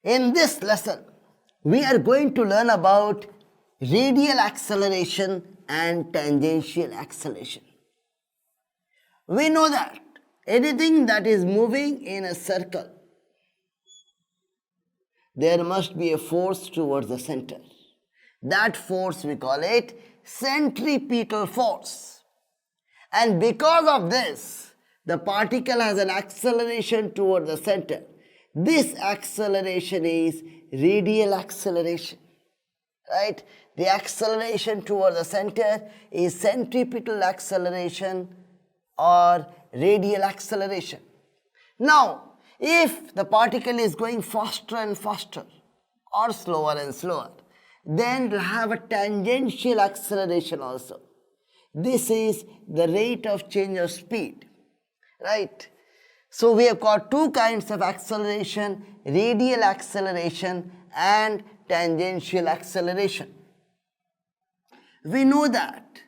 In this lesson, we are going to learn about radial acceleration and tangential acceleration. We know that anything that is moving in a circle, there must be a force towards the center. That force we call it centripetal force. And because of this, the particle has an acceleration toward the center. This acceleration is radial acceleration, right? The acceleration toward the center is centripetal acceleration or radial acceleration. Now, if the particle is going faster and faster or slower and slower, then it will have a tangential acceleration also. This is the rate of change of speed, right? So we have got two kinds of acceleration, radial acceleration and tangential acceleration. We know that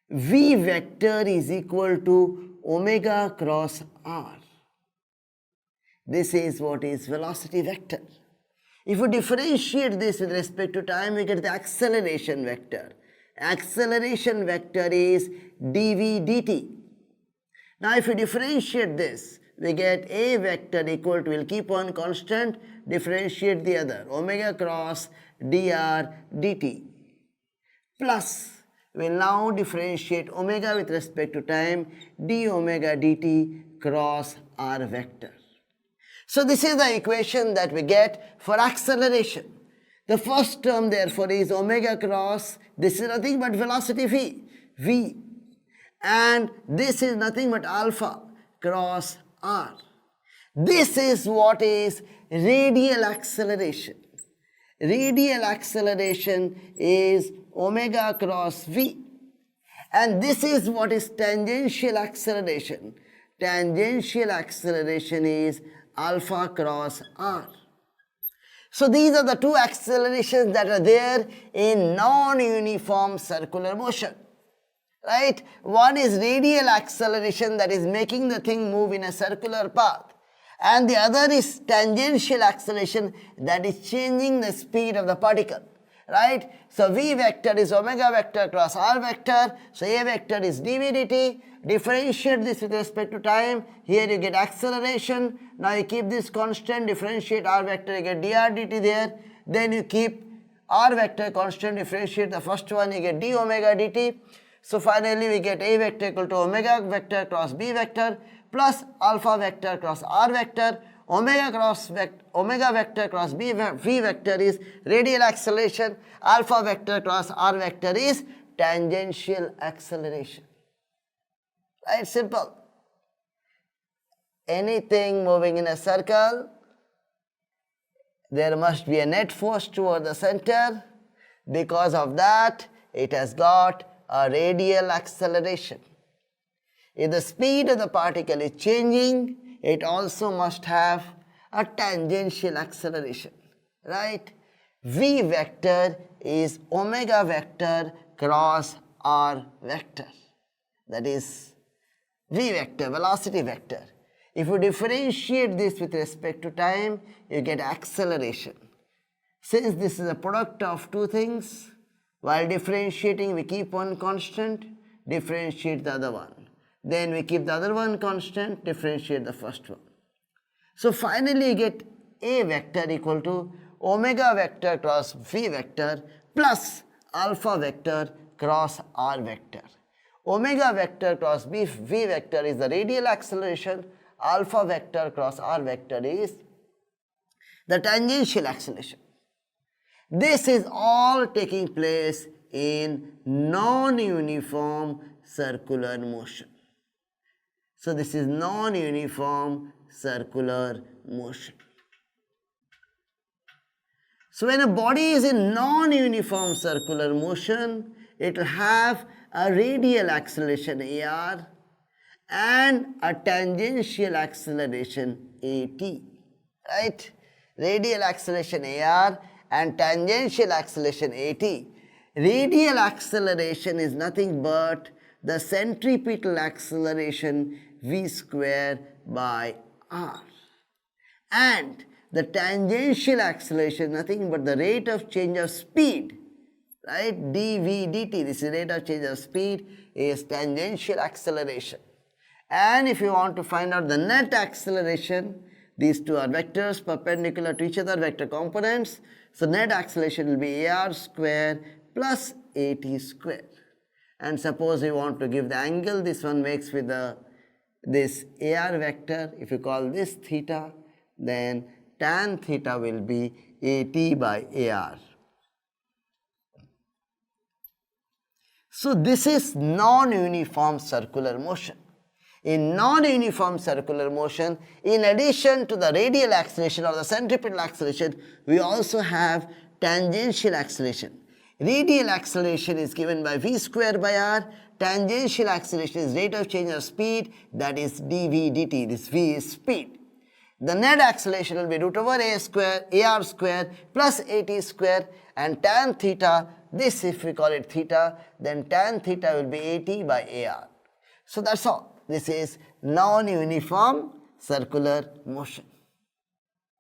v vector is equal to omega cross r. This is what is velocity vector. If we differentiate this with respect to time, we get the acceleration vector. Acceleration vector is dv dt. Now if we differentiate this, we get a vector equal to, we'll keep on constant, differentiate the other, omega cross dr dt. Plus, we'll now differentiate omega with respect to time, d omega dt cross r vector. So this is the equation that we get for acceleration. The first term therefore is omega cross, this is nothing but velocity v, and this is nothing but alpha cross r. This is what is radial acceleration. Radial acceleration is omega cross v, and this is what is tangential acceleration. Tangential acceleration is alpha cross r. So these are the two accelerations that are there in non-uniform circular motion, right? One is radial acceleration, that is making the thing move in a circular path, and the other is tangential acceleration, that is changing the speed of the particle, right? So v vector is omega vector cross r vector, so a vector is dv dt. Differentiate this with respect to time, here you get acceleration. Now you keep this constant, differentiate r vector, you get dr dt there. Then you keep r vector constant, differentiate the first one, you get d omega dt. So finally we get a vector equal to omega vector cross b vector plus alpha vector cross r vector. Omega vector cross v vector is radial acceleration, alpha vector cross r vector is tangential acceleration. Right, simple. Anything moving in a circle, there must be a net force toward the center. Because of that, it has got a radial acceleration. If the speed of the particle is changing, it also must have a tangential acceleration, right? V vector is omega vector cross r vector. That is v vector, velocity vector. If you differentiate this with respect to time, you get acceleration. Since this is a product of two things, while differentiating we keep one constant, differentiate the other one. Then we keep the other one constant, differentiate the first one. So finally you get a vector equal to omega vector cross v vector plus alpha vector cross r vector. Omega vector cross v vector is the radial acceleration, alpha vector cross r vector is the tangential acceleration. This is all taking place in non-uniform circular motion. So this is non-uniform circular motion. So when a body is in non-uniform circular motion, it will have a radial acceleration AR and a tangential acceleration AT, right? Radial acceleration AR and tangential acceleration AT. Radial acceleration is nothing but the centripetal acceleration v square by r. And the tangential acceleration, nothing but the rate of change of speed, right? dv dt, this is rate of change of speed, is tangential acceleration. And if you want to find out the net acceleration, these two are vectors perpendicular to each other, vector components. So net acceleration will be ar square plus at square. And suppose you want to give the angle this one makes with this ar vector, if you call this theta, then tan theta will be at by ar. So this is non-uniform circular motion. In non-uniform circular motion, in addition to the radial acceleration or the centripetal acceleration, we also have tangential acceleration. Radial acceleration is given by v square by r. Tangential acceleration is rate of change of speed, that is dv dt. This v is speed. The net acceleration will be root over ar square plus at square, and tan theta, this if we call it theta, then tan theta will be at by ar. So that's all. This is non-uniform circular motion.